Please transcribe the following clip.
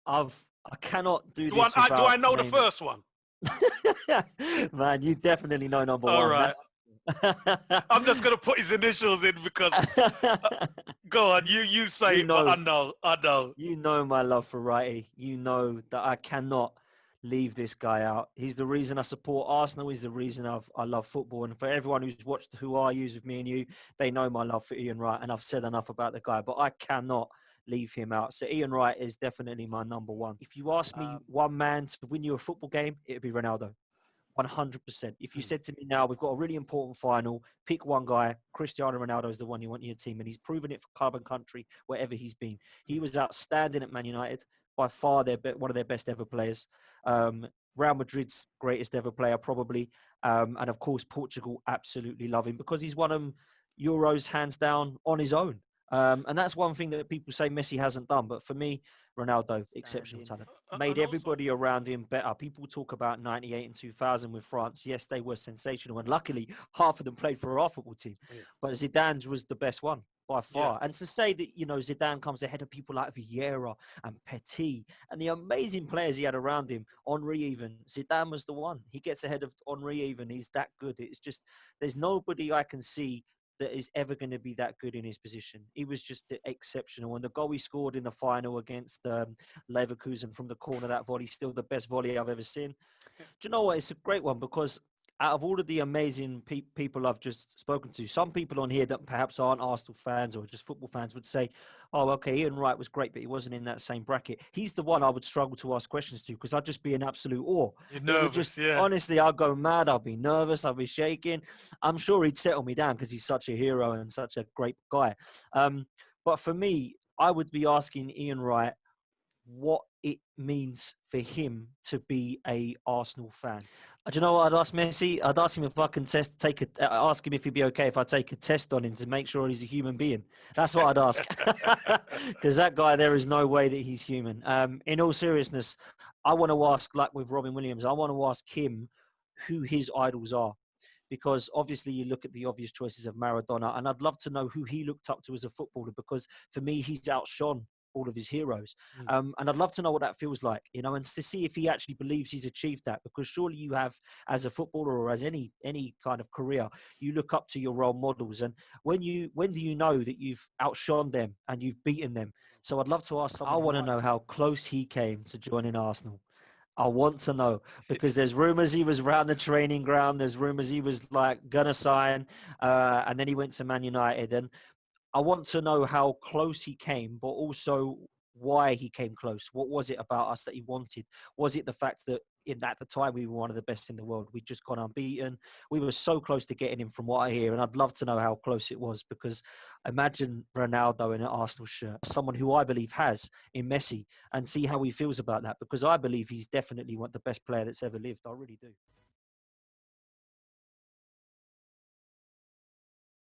I cannot do Do this I without know the naming. first one? Man, you definitely know number All one. right. I'm just gonna put his initials in because go on, you say You it, but know, I know. you know my love for Righty. You know that I cannot leave this guy out. He's the reason I support Arsenal. He's the reason I love football. And for everyone who's watched Who Are Yous with me and you, they know my love for Ian Wright. And I've said enough about the guy, but I cannot leave him out. So Ian Wright is definitely my number one. If you ask me one man to win you a football game, it'd be Ronaldo. 100%. If you said to me now, we've got a really important final, pick one guy, Cristiano Ronaldo is the one you want in your team. And he's proven it for club and country, wherever he's been. He was outstanding at Man United, by far one of their best ever players. Real Madrid's greatest ever player, probably. And of course, Portugal absolutely love him because he's won them Euros hands down on his own. And that's one thing that people say Messi hasn't done. But for me, Ronaldo, exceptional talent. Made everybody around him better. People talk about 98 and 2000 with France. Yes, they were sensational. And luckily, half of them played for our football team. Yeah. But Zidane's was the best one by far. Yeah. And to say that, Zidane comes ahead of people like Vieira and POTTSY and the amazing players he had around him, Henry even, Zidane was the one. He gets ahead of Henry even. He's that good. It's just, there's nobody I can see that is ever going to be that good in his position. He was just exceptional. And the goal he scored in the final against Leverkusen from the corner, that volley, still the best volley I've ever seen. Do you know what? It's a great one because out of all of the amazing people I've just spoken to, some people on here that perhaps aren't Arsenal fans or just football fans would say, oh, okay, Ian Wright was great, but he wasn't in that same bracket. He's the one I would struggle to ask questions to because I'd just be in absolute awe. You're nervous, yeah. Honestly, I'd go mad. I'd be nervous. I'd be shaking. I'm sure he'd settle me down because he's such a hero and such a great guy. But for me, I would be asking Ian Wright what it means for him to be a Arsenal fan. Do you know what I'd ask Messi? I'd ask him if I can ask him if he'd be okay if I take a test on him to make sure he's a human being. That's what I'd ask. Because that guy, there is no way that he's human. In all seriousness, I want to ask, like with Robin Williams, I want to ask him who his idols are. Because obviously you look at the obvious choices of Maradona, and I'd love to know who he looked up to as a footballer, because for me, he's outshone all of his heroes. And I'd love to know what that feels like, and to see if he actually believes he's achieved that, because surely you have, as a footballer or as any kind of career, you look up to your role models. And when do you know that you've outshone them and you've beaten them? So I'd love to ask someone. I want to know how close he came to joining Arsenal. I want to know, because there's rumors he was around the training ground. There's rumors he was like gonna sign, and then he went to Man United. And I want to know how close he came, but also why he came close. What was it about us that he wanted? Was it the fact that at the time we were one of the best in the world? We'd just gone unbeaten. We were so close to getting him, from what I hear, and I'd love to know how close it was, because imagine Ronaldo in an Arsenal shirt, someone who I believe has in Messi, and see how he feels about that, because I believe he's definitely the best player that's ever lived. I really do.